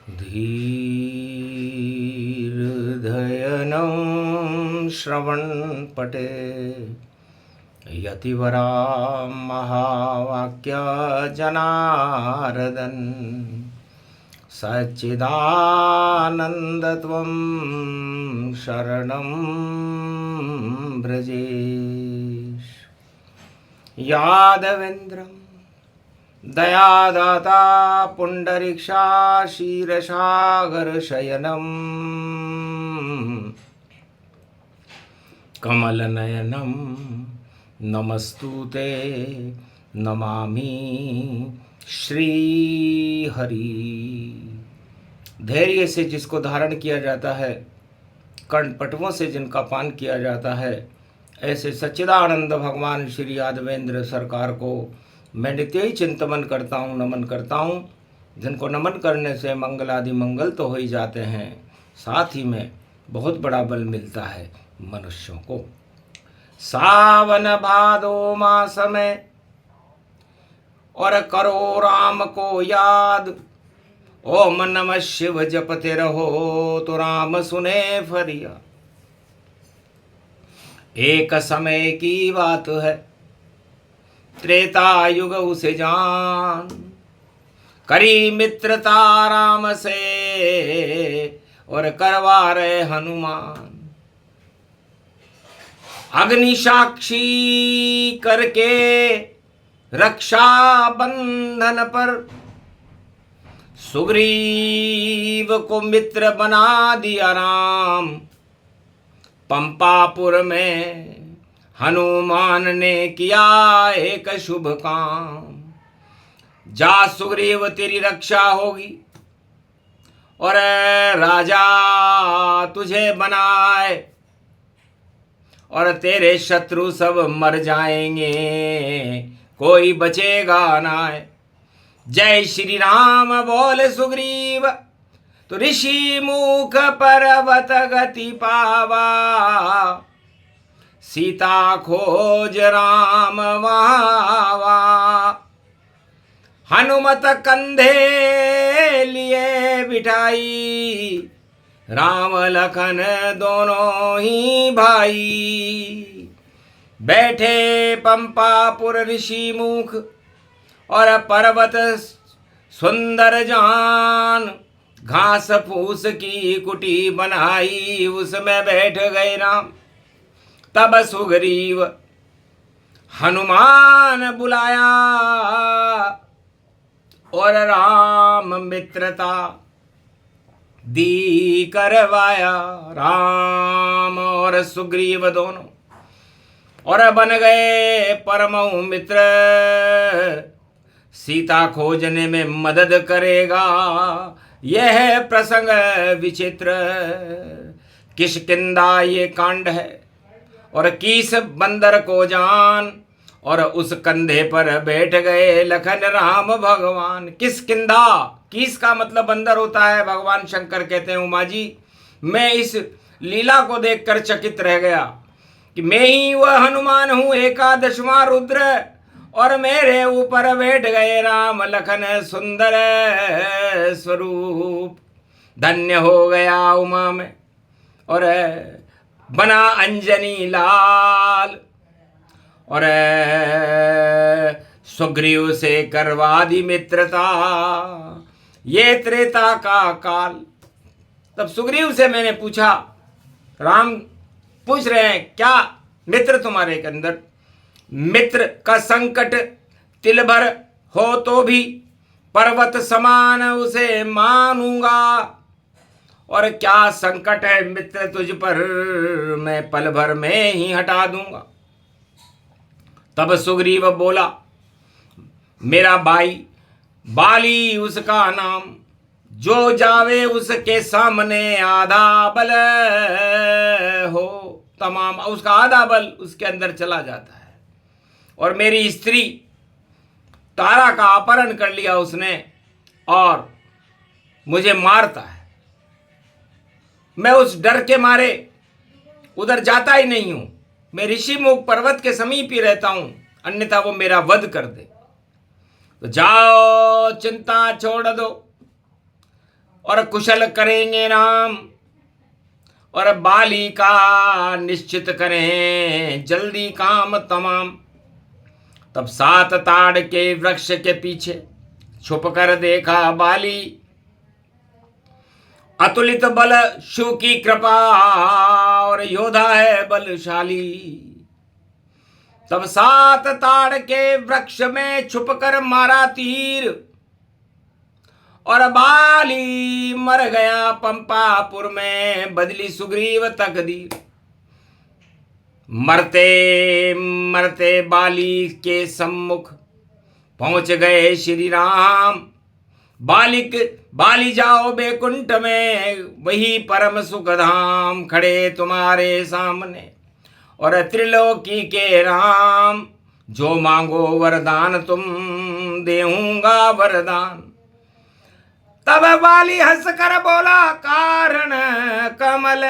धीर्धयनं श्रवणपटे यतिवरा महावाक्य जनार्दन सच्चिदानन्दत्वं शरणं व्रजेश। यादवेन्द्रं दयादाता पुण्डरीक्षा क्षीरसागरशयनं कमलनयनं नमस्तुते नमामि श्रीहरि। धैर्य से जिसको धारण किया जाता है, कर्णपटुओं से जिनका पान किया जाता है, ऐसे सच्चिदानंद भगवान श्री यादवेंद्र सरकार को मैं नित्य ही चिंतन करता हूँ, नमन करता हूँ। जिनको नमन करने से मंगल आदि मंगल तो हो ही जाते हैं, साथ ही में बहुत बड़ा बल मिलता है मनुष्यों को। सावन भादो मास में और करो राम को याद, ओम नमः शिव जपते रहो तो राम सुने फरियाद। एक समय की बात है, त्रेता युग उसे जान, करी मित्रता राम से और करवा रहे हनुमान। अग्नि साक्षी करके रक्षा बंधन पर सुग्रीव को मित्र बना दिया राम। पंपापुर में हनुमान ने किया एक शुभ काम। जा सुग्रीव तेरी रक्षा होगी और राजा तुझे बनाए, और तेरे शत्रु सब मर जाएंगे, कोई बचेगा ना। जय श्री राम बोल सुग्रीव, तो ऋषि मुख पर्वत गति पावा। सीता खोज राम वहावा, हनुमत कंधे लिए बिठाई। राम लखन दोनों ही भाई, बैठे पंपापुर ऋषि मुख और पर्वत सुंदर जान। घास फूस की कुटी बनाई, उसमें बैठ गए राम। तब सुग्रीव हनुमान बुलाया और राम मित्रता दी करवाया। राम और सुग्रीव दोनों और बन गए परमहु मित्र। सीता खोजने में मदद करेगा, यह प्रसंग विचित्र। किष्किंधा ये कांड है और कीस बंदर को जान, और उस कंधे पर बैठ गए लखन राम भगवान। किष्किंधा, कीस का मतलब बंदर होता है। भगवान शंकर कहते हैं, उमा जी मैं इस लीला को देखकर चकित रह गया कि मैं ही वह हनुमान हूँ, एकादशवां रुद्र, और मेरे ऊपर बैठ गए राम लखन सुंदर स्वरूप। धन्य हो गया उमा में और बना अंजनी लाल, और सुग्रीव से करवा दी मित्रता। ये त्रेता का काल। तब सुग्रीव से मैंने पूछा, राम पूछ रहे हैं क्या मित्र तुम्हारे के अंदर? मित्र का संकट तिल भर हो तो भी पर्वत समान उसे मानूंगा, और क्या संकट है मित्र तुझ पर, मैं पल भर में ही हटा दूंगा। तब सुग्रीव बोला, मेरा भाई बाली उसका नाम, जो जावे उसके सामने आधा बल हो तमाम। उसका आधा बल उसके अंदर चला जाता है। और मेरी स्त्री तारा का अपहरण कर लिया उसने और मुझे मारता है। मैं उस डर के मारे उधर जाता ही नहीं हूं। मैं ऋषिमुख पर्वत के समीप ही रहता हूं, अन्यथा वो मेरा वध कर दे। तो जाओ चिंता छोड़ दो, और कुशल करेंगे राम, और बाली का निश्चित करें जल्दी काम तमाम। तब 7 ताड़ के वृक्ष के पीछे छुप कर देखा बाली, अतुलित बल शिव की कृपा और योद्धा है बलशाली। तब 7 ताड़ के वृक्ष में छुपकर मारा तीर, और बाली मर गया पंपापुर में, बदली सुग्रीव तकदीर। मरते मरते बाली के सम्मुख पहुंच गए श्री राम। बाली जाओ बैकुंठ में, वही परम सुख धाम, खड़े तुम्हारे सामने और त्रिलोकी के राम। जो मांगो वरदान तुम देऊंगा वरदान। तब बाली हंस कर बोला कारण कमल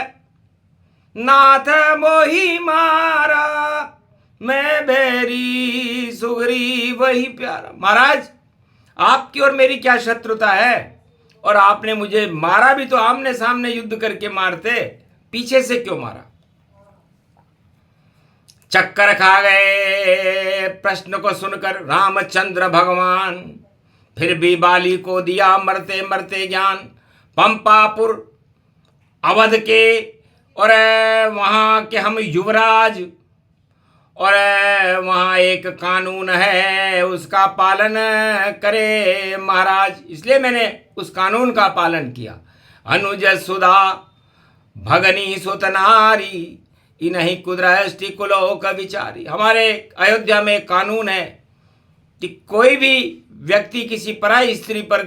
नाथ मोही मारा, मैं बैरी सुग्रीव वही प्यारा। महाराज, आपकी और मेरी क्या शत्रुता है, और आपने मुझे मारा भी तो आमने सामने युद्ध करके मारते, पीछे से क्यों मारा? चक्कर खा गए प्रश्न को सुनकर रामचंद्र भगवान, फिर भी बाली को दिया मरते मरते ज्ञान। पंपापुर अवध के और वहाँ के हम युवराज, और वहाँ एक कानून है उसका पालन करे महाराज, इसलिए मैंने उस कानून का पालन किया। अनुज सुधा भगनी सुतनारी, इन्हीं कुदृष्टि कुलोक विचारी। हमारे अयोध्या में कानून है कि कोई भी व्यक्ति किसी पराई स्त्री पर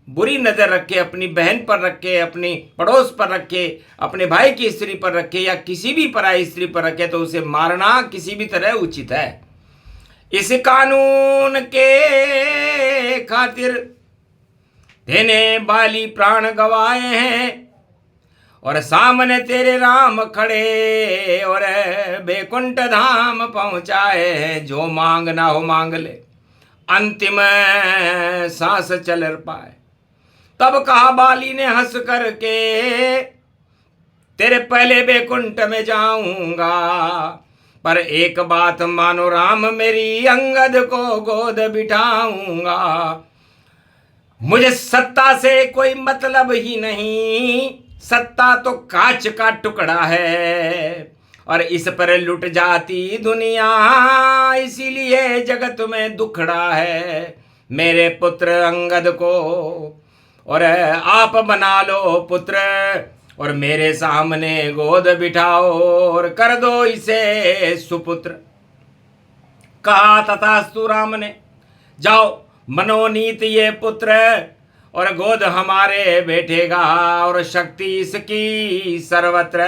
बुरी नजर रखे, अपनी बहन पर रखे, अपनी पड़ोस पर रखे, अपने भाई की स्त्री पर रखे, या किसी भी पराई स्त्री पर रखे, तो उसे मारना किसी भी तरह उचित है। इस कानून के खातिर तेने बाली प्राण गवाए हैं, और सामने तेरे राम खड़े और बैकुंठ धाम पहुंचाए हैं। जो मांगना हो मांग ले, अंतिम सांस चल पाए। तब कहा बाली ने हंस करके, तेरे पहले बैकुंठ में जाऊंगा, पर एक बात मानो राम, मेरी अंगद को गोद बिठाऊंगा। मुझे सत्ता से कोई मतलब ही नहीं, सत्ता तो कांच का टुकड़ा है, और इस पर लुट जाती दुनिया, इसीलिए जगत में दुखड़ा है। मेरे पुत्र अंगद को और आप बना लो पुत्र, और मेरे सामने गोद बिठाओ और कर दो इसे सुपुत्र। कहा तथास्तु राम ने, जाओ मनोनीत ये पुत्र, और गोद हमारे बैठेगा, और शक्ति इसकी सर्वत्र।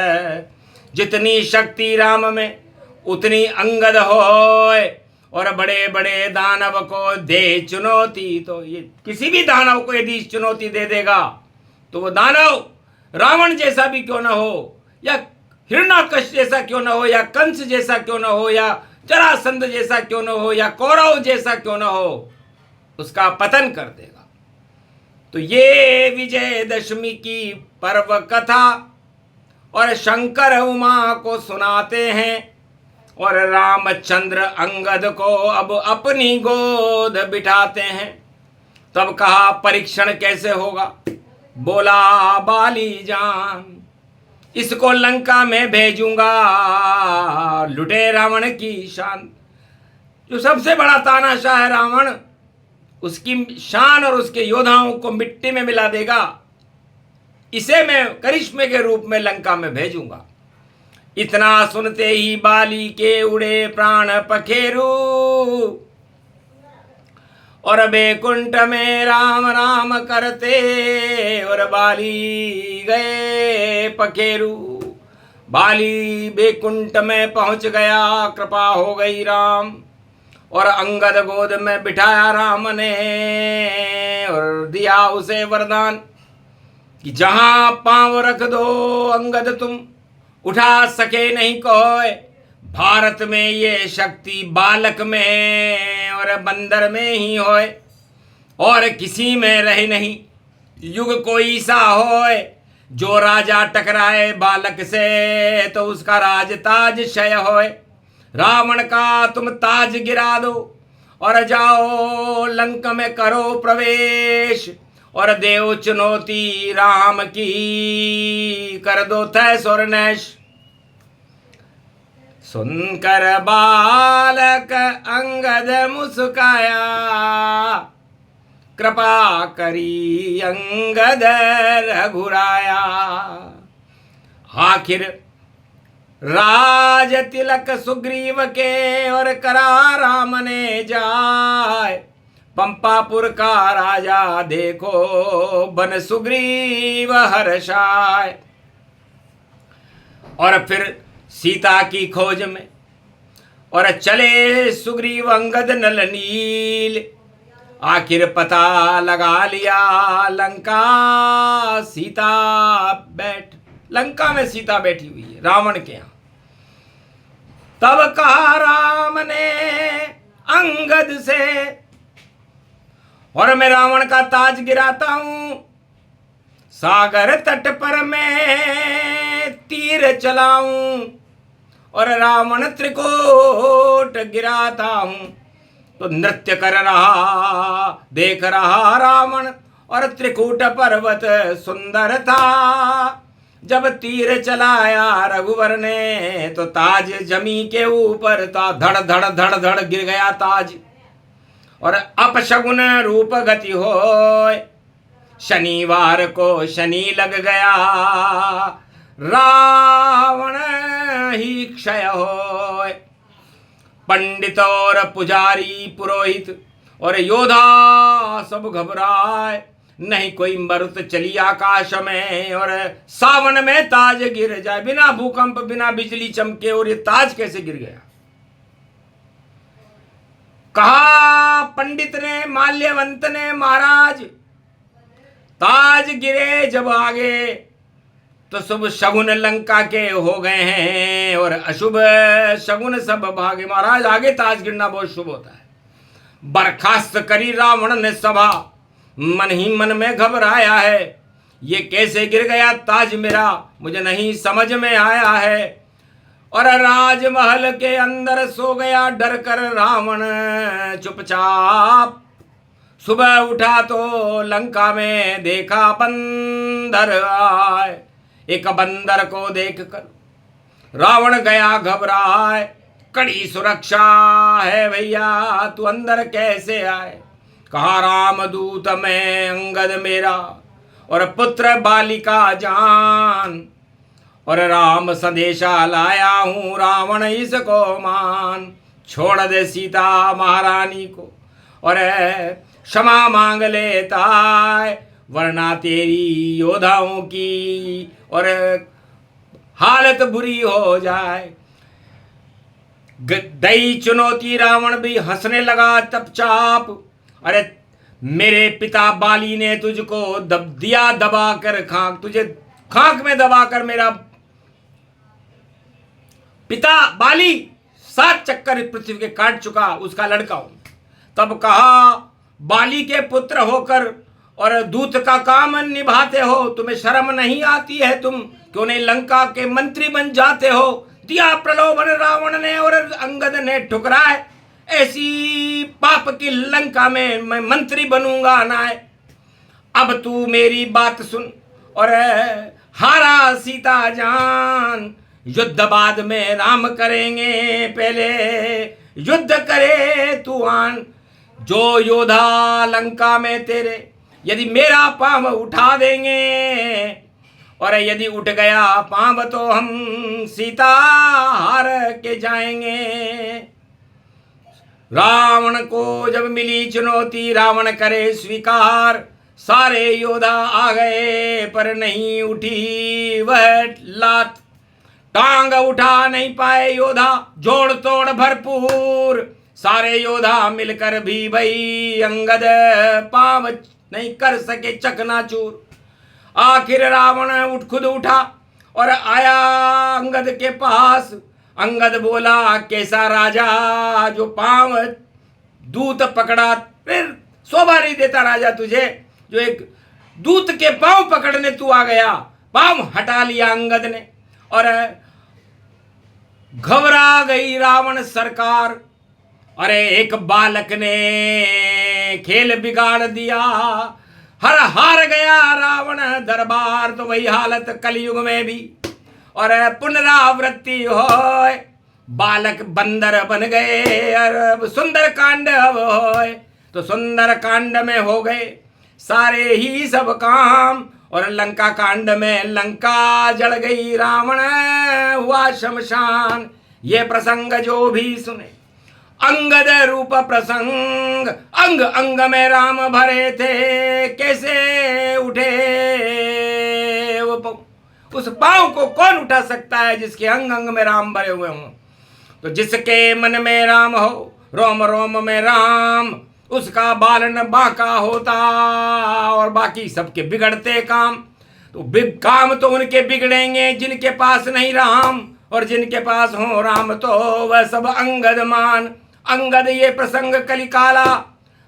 जितनी शक्ति राम में उतनी अंगद होए, और बड़े बड़े दानव को दे चुनौती। तो ये किसी भी दानव को यदि चुनौती दे देगा, तो वो दानव रावण जैसा भी क्यों ना हो, या हिरण्याकश जैसा क्यों ना हो, या कंस जैसा क्यों ना हो, या जरासंध जैसा क्यों ना हो, या कौरव जैसा क्यों ना हो, उसका पतन कर देगा। तो ये विजयदशमी की पर्व कथा और शंकर उमा को सुनाते हैं, और रामचंद्र अंगद को अब अपनी गोद बिठाते हैं। तब कहा परीक्षण कैसे होगा, बोला बाली जान, इसको लंका में भेजूंगा, लुटे रावण की शान। जो सबसे बड़ा तानाशाह है रावण, उसकी शान और उसके योद्धाओं को मिट्टी में मिला देगा। इसे मैं करिश्मे के रूप में लंका में भेजूंगा। इतना सुनते ही बाली के उड़े प्राण पखेरू, और बैकुंठ में राम राम करते, और बाली गए पखेरू। बाली बैकुंठ में पहुंच गया, कृपा हो गई राम, और अंगद गोद में बिठाया राम ने, और दिया उसे वरदान कि जहां पांव रख दो अंगद तुम, उठा सके नहीं कोई। भारत में ये शक्ति बालक में और बंदर में ही होए, और किसी में रहे नहीं। युग कोई सा होए, जो राजा टकराए बालक से, तो उसका राज ताज क्षय होए। रावण का तुम ताज गिरा दो, और जाओ लंक में करो प्रवेश, और देव चुनौती राम की, कर दो तय सुरनैश। सुनकर बालक अंगद मुस्काया, कृपा करी अंगद रघुराया। आखिर राज तिलक सुग्रीव के, और करा राम ने जाय। पंपापुर का राजा देखो, बन सुग्रीव हर्षाय। और फिर सीता की खोज में और चले सुग्रीव अंगद नल नील। आखिर पता लगा लिया लंका लंका में सीता बैठी हुई है रावण के यहां। तब कहा राम ने अंगद से, और मैं रावण का ताज गिराता हूं, सागर तट पर मैं तीर चलाऊं, और रावण त्रिकोट गिराता हूं। तो नृत्य कर रहा देख रहा रावण, और त्रिकूट पर्वत सुंदर था। जब तीर चलाया रघुवर ने, तो ताज जमी के ऊपर था। धड़ धड़ धड़ धड़ गिर गया ताज, और अपशगुन रूप गति होय। शनिवार को शनि लग गया, रावण ही क्षय होय। पंडित और पुजारी पुरोहित और योद्धा सब घबराए। नहीं कोई मरुत चली आकाश में, और सावन में ताज गिर जाए। बिना भूकंप बिना बिजली चमके, और ये ताज कैसे गिर गया। कहा पंडित ने माल्यवंत ने, महाराज ताज गिरे जब आगे, तो शुभ शगुन लंका के हो गए हैं, और अशुभ शगुन सब भागे। महाराज आगे ताज गिरना बहुत शुभ होता है। बर्खास्त करी रावण ने सभा, मन ही मन में घबराया है। ये कैसे गिर गया ताज मेरा, मुझे नहीं समझ में आया है। और राजमहल के अंदर सो गया डर कर रावण चुपचाप। सुबह उठा तो लंका में देखा बंदर आए। एक बंदर को देखकर रावण गया घबराए। कड़ी सुरक्षा है भैया, तू अंदर कैसे आए। कहा रामदूत मैं अंगद मेरा, और पुत्र बालिका जान, और राम संदेशा लाया हूं रावण इसको मान। छोड़ दे सीता महारानी को, और क्षमा मांग लेता है, वरना तेरी योद्धाओं की और हालत बुरी हो जाए। दई चुनौती रावण भी हंसने लगा चपचाप। अरे मेरे पिता बाली ने तुझको दिया दबा कर खाक, तुझे खाक में दबा कर मेरा पिता बाली 7 चक्कर पृथ्वी के काट चुका, उसका लड़का हूं। तब कहा बाली के पुत्र होकर और दूत का काम निभाते हो, तुम्हें शर्म नहीं आती है? तुम क्यों नहीं लंका के मंत्री बन जाते हो? दिया प्रलोभन रावण ने और अंगद ने ठुकराए। ऐसी पाप की लंका में मैं मंत्री बनूंगा ना। अब तू मेरी बात सुन और हारा सीता जान। युद्ध बाद में राम करेंगे, पहले युद्ध करे तू आन। जो योद्धा लंका में तेरे यदि मेरा पांव उठा देंगे, और यदि उठ गया पांव तो हम सीता हार के जाएंगे। रावण को जब मिली चुनौती रावण करे स्वीकार। सारे योद्धा आ गए पर नहीं उठी वह लात। टांग उठा नहीं पाए योद्धा, जोड़ तोड़ भरपूर। सारे योद्धा मिलकर भी भाई अंगद पांव नहीं कर सके चकनाचूर। आखिर रावण खुद उठा और आया अंगद के पास। अंगद बोला कैसा राजा जो पांव दूत पकड़ा। फिर शोभा नहीं देता राजा तुझे, जो एक दूत के पांव पकड़ने तू आ गया, पांव हटा लिया अंगद ने, और घबरा गई रावण सरकार। अरे एक बालक ने खेल बिगाड़ दिया, हार गया रावण दरबार। तो वही हालत कलयुग में भी और पुनरावृत्ति हो, बालक बंदर बन गए। और सुंदर कांड अब हो, तो सुंदर कांड में हो गए सारे ही सब काम, और लंका कांड में लंका जल गई, रावण हुआ शमशान। ये प्रसंग जो भी सुने, अंगद रूप प्रसंग, अंग अंग में राम भरे थे, कैसे उठे वो पाँव। उस पाँव को कौन उठा सकता है जिसके अंग अंग में राम भरे हुए हों। तो जिसके मन में राम हो, रोम रोम में राम, उसका बालन बांका होता, और बाकी सबके बिगड़ते काम। तो काम तो उनके बिगड़ेंगे जिनके पास नहीं राम, और जिनके पास हो राम तो वह सब अंगद मान। अंगद ये प्रसंग कलिकाला,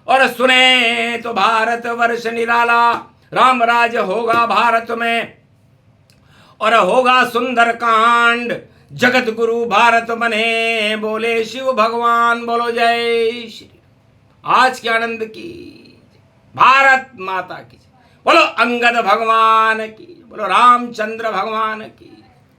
और सुने तो भारत वर्ष निराला। राम राज होगा भारत में, और होगा सुंदर कांड, जगत गुरु भारत बने, बोले शिव भगवान। बोलो जय श्री। आज के आनंद की, भारत माता की, बोलो अंगद भगवान की, बोलो रामचंद्र भगवान की।